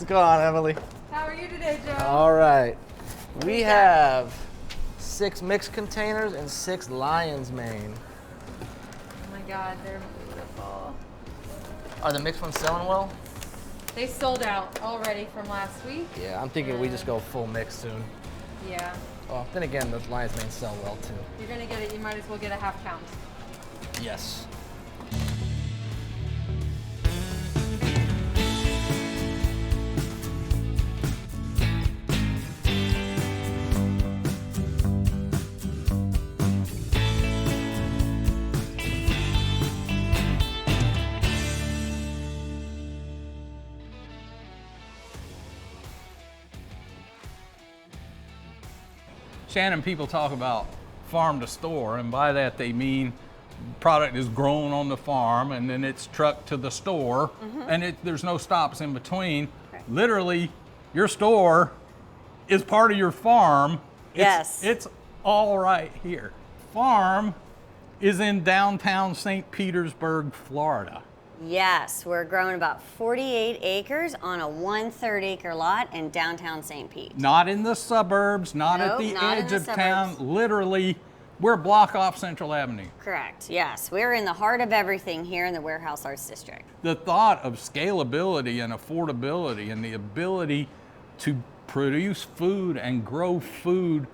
What's going on, Emily? How are you today, Joe? All right. We have 6 mixed containers and 6 lion's mane. Oh my God, they're beautiful. Are the mixed ones selling well? They sold out already from last week. Yeah, I'm thinking we just go full mix soon. Yeah. Well, then again, the lion's mane sell well too. You're gonna get it, you might as well get a half pound. Yes. Shannon, people talk about farm to store, and by that they mean product is grown on the farm and then it's trucked to the store, and there's no stops in between. Correct. Literally, your store is part of your farm. Yes. It's all right here. Farm is in downtown St. Petersburg, Florida. Yes, we're growing about 48 acres on a 1/3 acre lot in downtown St. Pete. Not in the suburbs, not at Nope, the not in edge the of town. suburbs. Literally, we're a block off Central Avenue. Correct, yes. We're in the heart of everything here in the Warehouse Arts District. The thought of scalability and affordability and the ability to produce food and grow food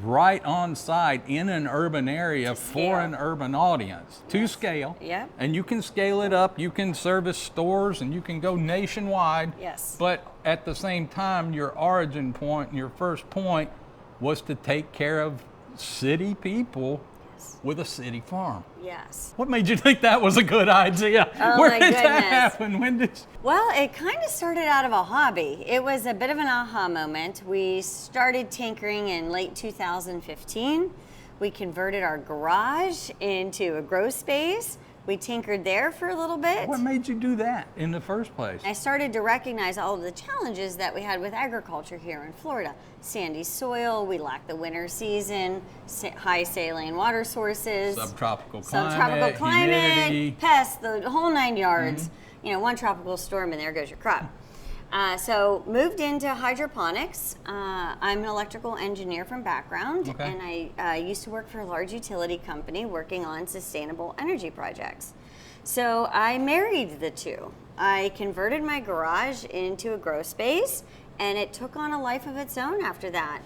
right on site in an urban area for scale. an urban audience to scale. Yep. And you can scale it up, you can service stores, and you can go nationwide. Yes. But at the same time, your origin point and your first point was to take care of city people with a city farm. Yes. What made you think that was a good idea? Oh, Where my did that goodness. happen? When did Well, it kind of started out of a hobby. It was a bit of an aha moment. We started tinkering in late 2015. We converted our garage into a grow space. We tinkered there for a little bit. What made you do that in the first place? I started to recognize all of the challenges that we had with agriculture here in Florida. Sandy soil, we lack the winter season, high saline water sources, Subtropical subtropical climate, humidity. pests, the whole 9 yards. You know, one tropical storm and there goes your crop. So moved into hydroponics. I'm an electrical engineer from background, Okay. and I used to work for a large utility company working on sustainable energy projects. So I married the two. I converted my garage into a grow space, and it took on a life of its own after that.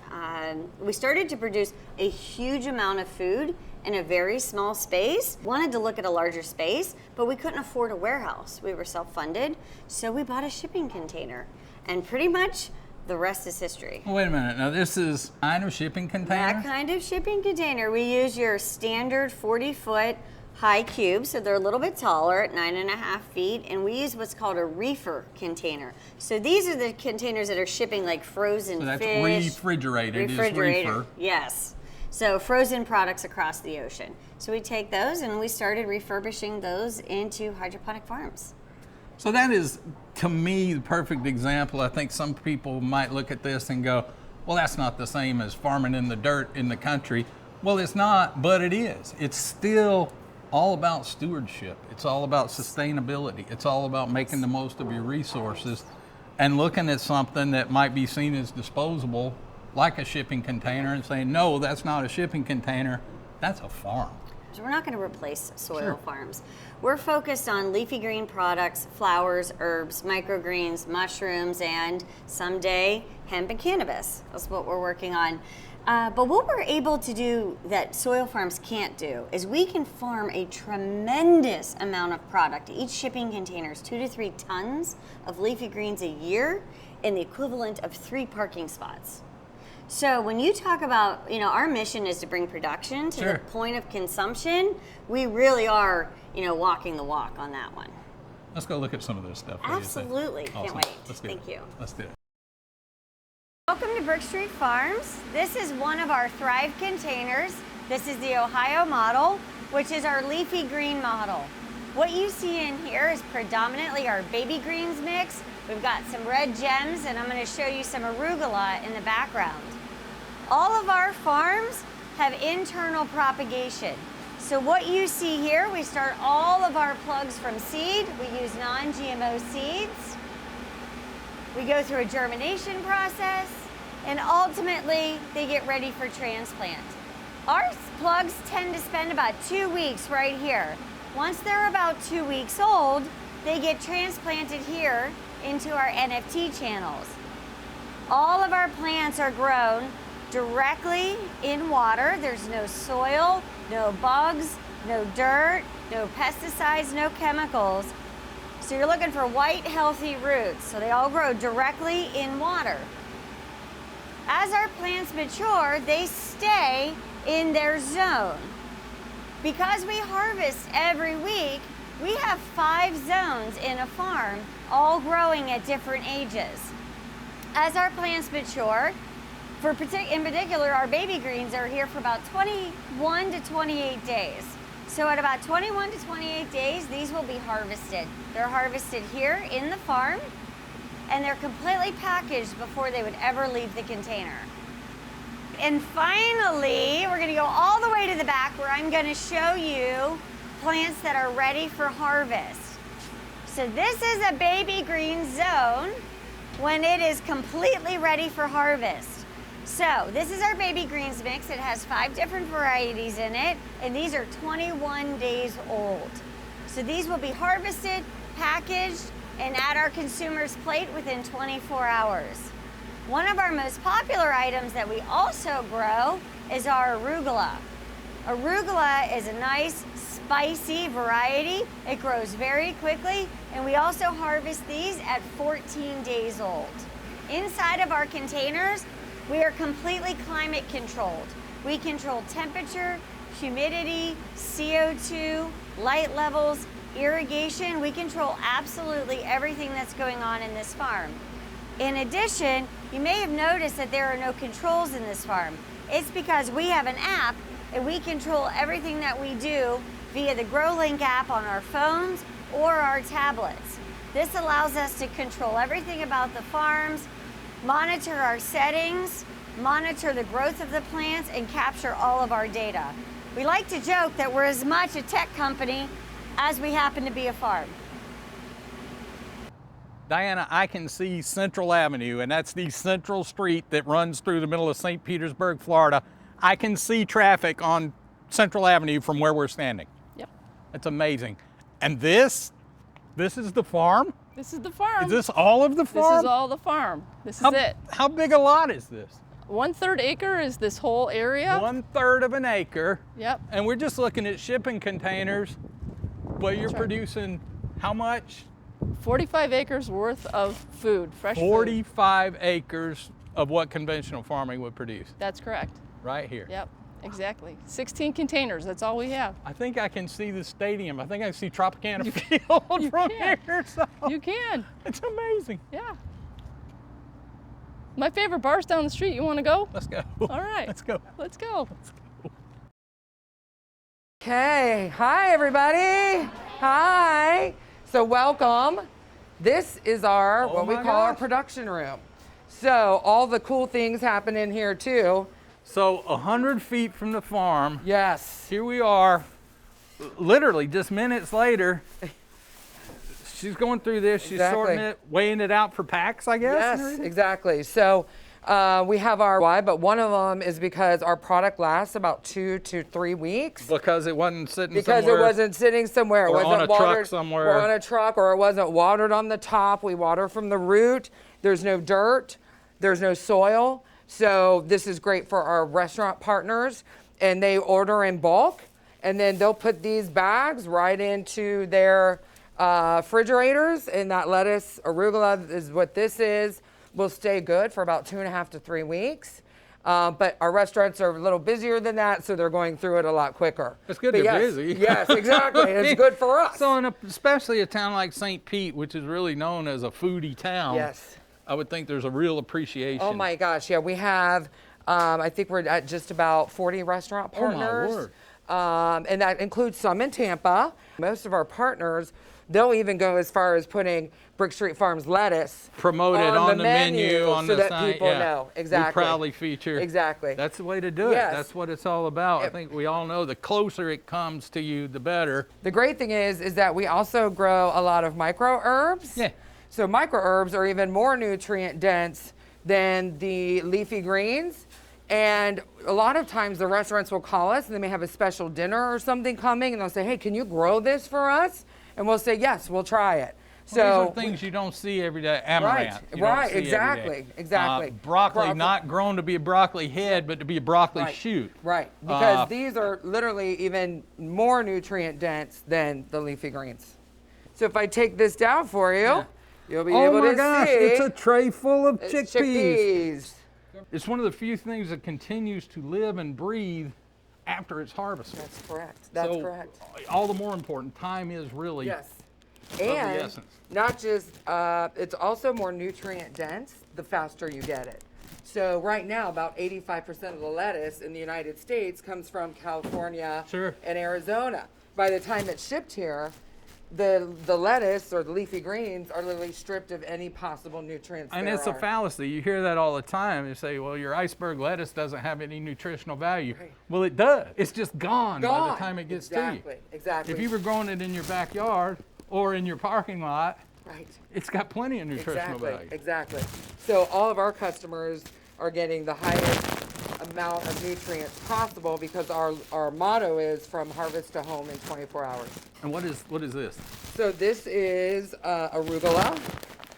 We started to produce a huge amount of food in a very small space. Wanted to look at a larger space, but we couldn't afford a warehouse. We were self-funded, so we bought a shipping container. And pretty much the rest is history. Wait a minute. Now this is kind of shipping container? That kind of shipping container. We use your standard 40-foot high cubes, so they're a little bit taller at 9.5 feet, and we use what's called a reefer container. So these are the containers that are shipping like frozen So that's fish. refrigerated is reefer. Yes. So frozen products across the ocean. So we take those and we started refurbishing those into hydroponic farms. So that is, to me, the perfect example. I think some people might look at this and go, well, that's not the same as farming in the dirt in the country. Well, it's not, but it is. It's still all about stewardship. It's all about sustainability. It's all about making the most of your resources and looking at something that might be seen as disposable, like a shipping container, and saying, no, that's not a shipping container, that's a farm. So we're not going to replace soil Sure. farms. We're focused on leafy green products, flowers, herbs, microgreens, mushrooms, and someday hemp and cannabis. That's what we're working on. But what we're able to do that soil farms can't do is we can farm a tremendous amount of product. Each shipping container is 2 to 3 tons of leafy greens a year in the equivalent of 3 parking spots. So when you talk about, you know, our mission is to bring production to Sure. the point of consumption, we really are, you know, walking the walk on that one. Let's go look at some of this stuff. What do you think? Absolutely. Can't Awesome. wait. Let's do Thank it. you. Let's do it. Welcome to Brook Street Farms. This is one of our Thrive containers. This is the Ohio model, which is our leafy green model. What you see in here is predominantly our baby greens mix. We've got some red gems, and I'm going to show you some arugula in the background. All of our farms have internal propagation. So what you see here, we start all of our plugs from seed. We use non-GMO seeds. We go through a germination process, and ultimately they get ready for transplant. Our plugs tend to spend about 2 weeks right here. Once they're about 2 weeks old, they get transplanted here into our NFT channels. All of our plants are grown directly in water. There's no soil, no bugs, no dirt, no pesticides, no chemicals. So you're looking for white, healthy roots. So they all grow directly in water. As our plants mature, they stay in their zone. Because we harvest every week, we have 5 zones in a farm, all growing at different ages. As our plants mature, in particular, our baby greens are here for about 21 to 28 days. So at about 21 to 28 days, these will be harvested. They're harvested here in the farm, and they're completely packaged before they would ever leave the container. And finally, we're gonna go all the way to the back where I'm gonna show you plants that are ready for harvest. So this is a baby green zone when it is completely ready for harvest. So this is our baby greens mix. It has 5 different varieties in it, and these are 21 days old. So these will be harvested, packaged, and at our consumer's plate within 24 hours. One of our most popular items that we also grow is our arugula. Arugula is a nice, spicy variety. It grows very quickly, and we also harvest these at 14 days old. Inside of our containers, we are completely climate controlled. We control temperature, humidity, CO2, light levels, irrigation. We control absolutely everything that's going on in this farm. In addition, you may have noticed that there are no controls in this farm. It's because we have an app and we control everything that we do via the GrowLink app on our phones or our tablets. This allows us to control everything about the farms, monitor our settings, monitor the growth of the plants, and capture all of our data. We like to joke that we're as much a tech company as we happen to be a farm. Diana, I can see Central Avenue, and that's the central street that runs through the middle of St. Petersburg, Florida. I can see traffic on Central Avenue from where we're standing. Yep. That's amazing. And this is the farm? This is the farm. Is this all of the farm? This is all the farm. This is it. How big a lot is this? 1/3 acre is this whole area. 1/3 of an acre. Yep. And we're just looking at shipping containers, but you're right. producing how much? 45 acres worth of food, fresh 45 acres of what conventional farming would produce. That's correct. Right here. Yep, exactly. 16 containers, that's all we have. I think I can see the stadium. I think I can see Tropicana Field from here. So You can. it's amazing. Yeah. My favorite bar's down the street. You want to go? Let's go. All right. Let's go. Let's go. Okay, hi everybody. Hi. So welcome. This is our, what we my call our gosh. production room. So all the cool things happen in here too. So 100 feet from the farm, Yes. here we are, literally just minutes later. She's going through this, she's sorting Exactly. it, weighing it out for packs, I guess? and Yes, everything? exactly. So we have our why, but one of them is because our product lasts about 2 to 3 weeks. Because it wasn't sitting Because somewhere. it wasn't sitting somewhere. It Or on wasn't a truck watered, somewhere. Or on a truck, or it wasn't watered on the top. We water from the root. There's no dirt. There's no soil. So this is great for our restaurant partners, and they order in bulk, and then they'll put these bags right into their refrigerators, and that lettuce, arugula is what this is, will stay good for about 2.5 to 3 weeks. But our restaurants are a little busier than that, so they're going through it a lot quicker. It's good But they're yes, busy. Yes, exactly. and it's good for us. So, especially a town like St. Pete, which is really known as a foodie town, Yes. I would think there's a real appreciation. Oh my gosh, yeah, we have, I think we're at just about 40 restaurant Oh, my partners. word. And that includes some in Tampa. Most of our partners, they'll even go as far as putting Brick Street Farms lettuce Promote it on the menu, on so the that site. people yeah. know. Exactly. We proudly feature. Exactly. That's the way to do it. Yes. That's what it's all about. I Yep. think we all know the closer it comes to you, the better. The great thing is that we also grow a lot of micro herbs. Yeah. So microherbs are even more nutrient dense than the leafy greens. And a lot of times the restaurants will call us and they may have a special dinner or something coming and they'll say, hey, can you grow this for us? And we'll say, yes, we'll try it. Well, these are things you don't see every day. Amaranth. you don't right, see every exactly, day. exactly. Broccoli, not grown to be a broccoli head, but to be a broccoli shoot. Right, because these are literally even more nutrient dense than the leafy greens. So if I take this down for you, you'll be able to see. It's a tray full of It's chickpeas. It's one of the few things that continues to live and breathe after it's harvested. That's correct. That's So, correct. All the more important, time is really Yes. of the And essence. not just, it's also more nutrient dense the faster you get it. So right now, about 85% of the lettuce in the United States comes from California and Arizona. By the time it's shipped here, the lettuce or the leafy greens are literally stripped of any possible nutrients. And it's a fallacy. You hear that all the time. You say, well, your iceberg lettuce doesn't have any nutritional value. Right. Well, it does. It's just gone by the time it gets to you. Exactly. If you were growing it in your backyard or in your parking lot, Right. it's got plenty of nutritional value. Exactly. So all of our customers are getting the highest amount of nutrients possible because our motto is from harvest to home in 24 hours. And what is this? So this is arugula.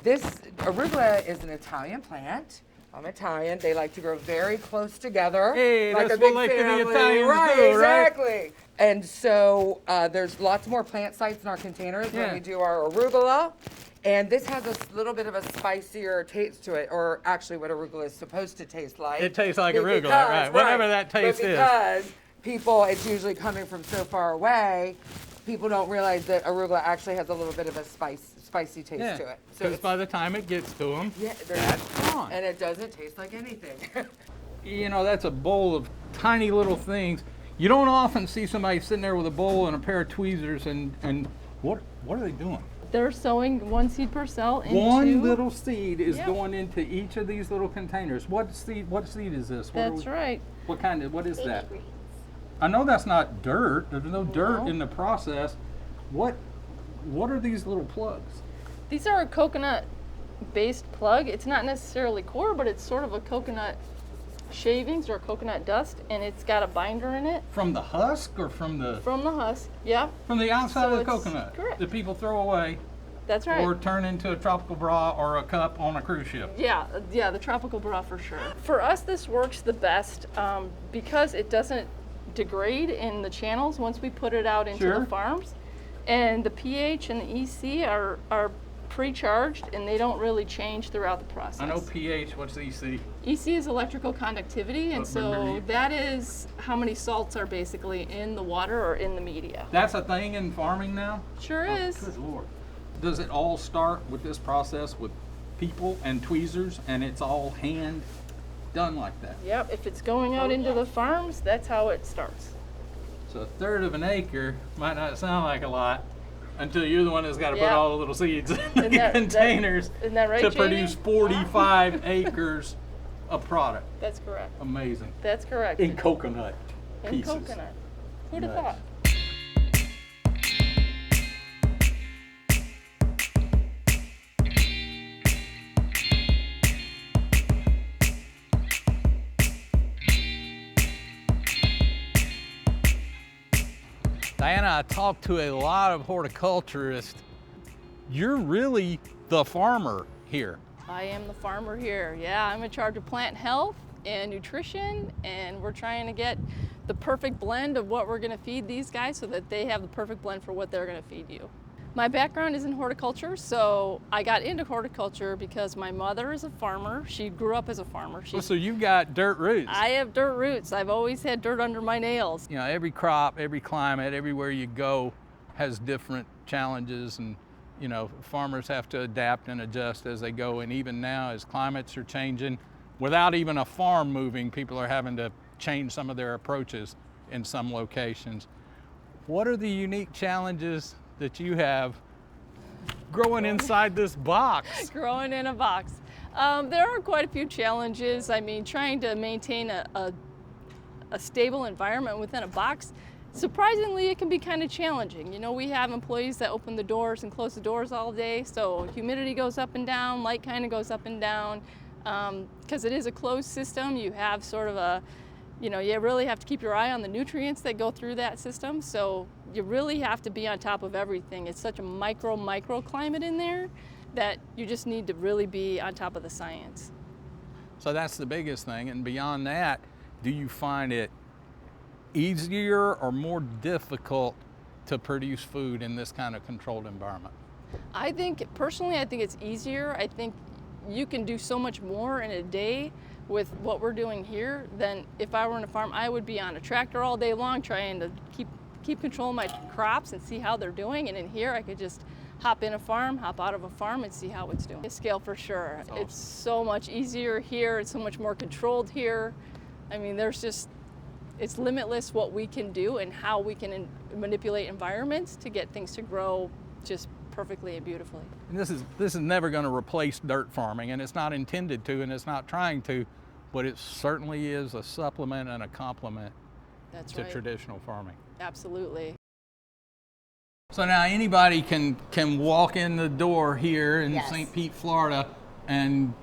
This arugula is an Italian plant. I'm Italian. They like to grow very close together. Hey, like that's a big what the family. Italians right, do, right? exactly. And so there's lots more plant sites in our containers when we do our arugula. And this has a little bit of a spicier taste to it, or actually what arugula is supposed to taste like. It tastes like arugula, right? Whatever that taste is. Because people, it's usually coming from so far away, people don't realize that arugula actually has a little bit of a spicy taste to it. So Because by the time it gets to them, that's gone. And it doesn't taste like anything. You know, that's a bowl of tiny little things. You don't often see somebody sitting there with a bowl and a pair of tweezers and what are they doing? They're sowing one seed per cell into... One little seed is going into each of these little containers. What seed is this? That's right. What is that? I know that's not dirt. There's no dirt in the process. What are these little plugs? These are a coconut-based plug. It's not necessarily core, but it's sort of a coconut shavings or coconut dust, and it's got a binder in it. From the husk or from the... From the husk, yeah. From the outside So of the it's- coconut correct. that people throw away That's right. or turn into a tropical bra or a cup on a cruise ship. Yeah, the tropical bra for sure. For us, this works the best because it doesn't degrade in the channels once we put it out into the farms. And the pH and the EC are pre-charged and they don't really change throughout the process. I know pH, what's EC? EC is electrical conductivity, and so that is how many salts are basically in the water or in the media. That's a thing in farming now? Sure is. Good Lord. Does it all start with this process with people and tweezers and it's all hand done like that? Yep, if it's going out into the farms, that's how it starts. So 1/3 of an acre might not sound like a lot until you're the one that's got to put all the little seeds in the containers isn't that right, to Jamie? produce 45 acres of product. That's correct. Amazing. That's correct. In coconut In pieces. coconut. Who'd have Nice. thought? Diana, I talked to a lot of horticulturists. You're really the farmer here. I am the farmer here. Yeah, I'm in charge of plant health and nutrition, and we're trying to get the perfect blend of what we're going to feed these guys so that they have the perfect blend for what they're going to feed you. My background is in horticulture, so I got into horticulture because my mother is a farmer. She grew up as a farmer. So you've got dirt roots. I have dirt roots. I've always had dirt under my nails. You know, every crop, every climate, everywhere you go has different challenges, and you know, farmers have to adapt and adjust as they go. And even now, as climates are changing, without even a farm moving, people are having to change some of their approaches in some locations. What are the unique challenges that you have growing inside this box? Growing in a box. There are quite a few challenges. I mean, trying to maintain a stable environment within a box surprisingly, it can be kind of challenging. You know, we have employees that open the doors and close the doors all day, so humidity goes up and down, light kind of goes up and down. Because it is a closed system, you have sort of a, you know, you really have to keep your eye on the nutrients that go through that system. So you really have to be on top of everything. It's such a microclimate in there that you just need to really be on top of the science. So that's the biggest thing. And beyond that, do you find it easier or more difficult to produce food in this kind of controlled environment? I think, personally, I think it's easier. I think you can do so much more in a day with what we're doing here than if I were on a farm. I would be on a tractor all day long trying to keep control of my crops and see how they're doing. And in here, I could just hop in a farm, hop out of a farm, and see how it's doing. A scale for sure. Awesome. It's so much easier here. It's so much more controlled here. I mean, it's limitless what we can do and how we can manipulate environments to get things to grow just perfectly and beautifully. And this is never going to replace dirt farming, and it's not intended to, and it's not trying to, but it certainly is a supplement and a complement That's to right. traditional farming. Absolutely. So now anybody can walk in the door here in Yes. St. Pete, Florida, and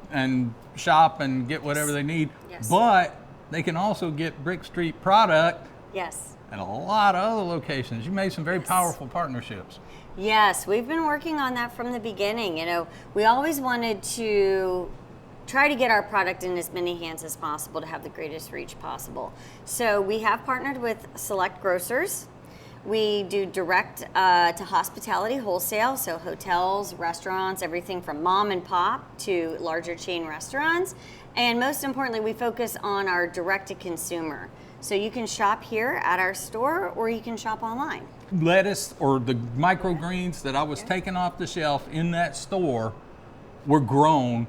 shop and get whatever they need. Yes. But they can also get Brick Street product Yes. at a lot of other locations. You made some very powerful partnerships. Yes, we've been working on that from the beginning. You know, we always wanted to try to get our product in as many hands as possible to have the greatest reach possible. So we have partnered with select grocers. We do direct to hospitality wholesale, so hotels, restaurants, everything from mom and pop to larger chain restaurants. And most importantly, we focus on our direct to consumer. So you can shop here at our store or you can shop online. Lettuce or the microgreens that I was taking off the shelf in that store were grown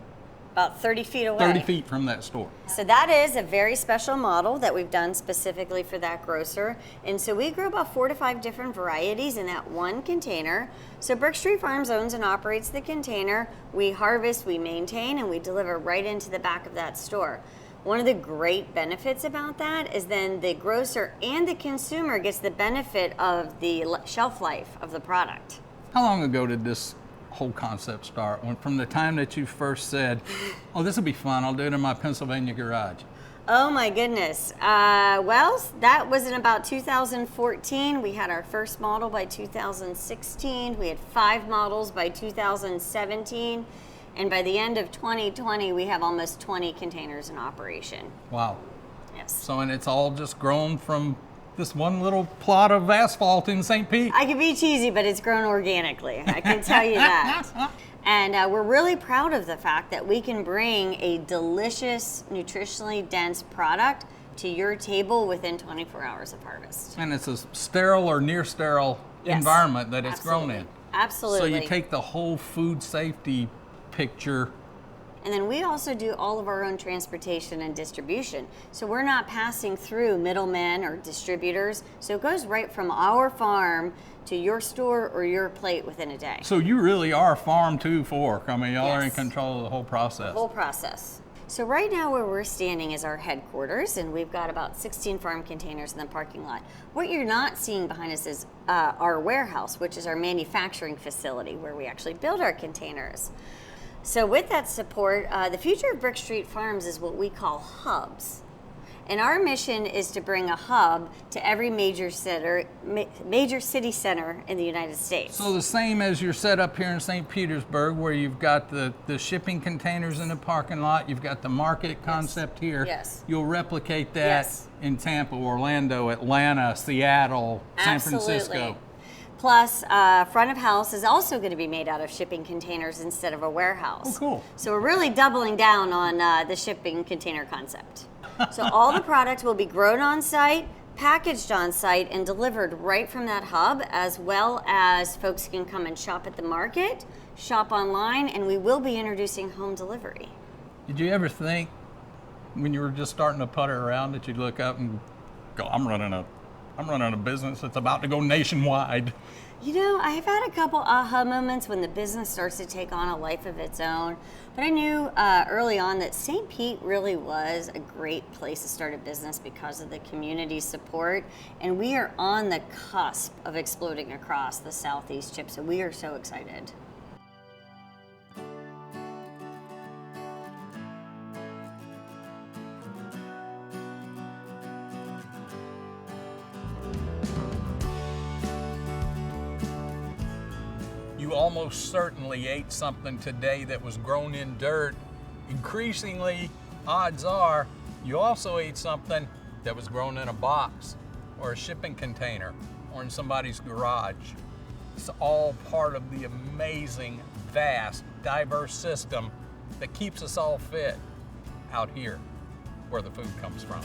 About 30 feet away. 30 feet from that store. So that is a very special model that we've done specifically for that grocer. And so we grow about 4 to 5 different varieties in that one container. So Brick Street Farms owns and operates the container. We harvest, we maintain, and we deliver right into the back of that store. One of the great benefits about that is then the grocer and the consumer gets the benefit of the shelf life of the product. How long ago did this whole concept start? From the time that you first said, oh, this will be fun, I'll do it in my Pennsylvania garage. Oh my goodness. Well, that was in about 2014. We had our first model by 2016. We had 5 models by 2017. And by the end of 2020, we have almost 20 containers in operation. Wow. Yes. So, and it's all just grown from this one little plot of asphalt in St. Pete. I can be cheesy, but it's grown organically. I can tell you that. And we're really proud of the fact that we can bring a delicious, nutritionally dense product to your table within 24 hours of harvest. And it's a sterile or near sterile Yes. environment that it's grown Absolutely. in. Absolutely. So you take the whole food safety picture. And then we also do all of our own transportation and distribution. So we're not passing through middlemen or distributors. So it goes right from our farm to your store or your plate within a day. So you really are farm to fork. I mean, y'all are in Yes. control of the whole process. Whole process. So right now where we're standing is our headquarters, and we've got about 16 farm containers in the parking lot. What you're not seeing behind us is our warehouse, which is our manufacturing facility where we actually build our containers. So with that support, the future of Brick Street Farms is what we call hubs. And our mission is to bring a hub to every major city center in the United States. So the same as you're set up here in St. Petersburg, where you've got the shipping containers in the parking lot, you've got the market concept here. Yes. You'll replicate that Yes. in Tampa, Orlando, Atlanta, Seattle, San Absolutely. Francisco. Plus, front of house is also going to be made out of shipping containers instead of a warehouse. Oh, cool. So we're really doubling down on the shipping container concept. So all the products will be grown on site, packaged on site, and delivered right from that hub, as well as folks can come and shop at the market, shop online, and we will be introducing home delivery. Did you ever think, when you were just starting to putter around, that you'd look up and go, I'm running a business that's about to go nationwide? You know, I've had a couple aha moments when the business starts to take on a life of its own. But I knew early on that St. Pete really was a great place to start a business because of the community support. And we are on the cusp of exploding across the Southeast Chip, so we are so excited. You almost certainly ate something today that was grown in dirt. Increasingly, odds are you also ate something that was grown in a box or a shipping container or in somebody's garage. It's all part of the amazing, vast, diverse system that keeps us all fit out here where the food comes from.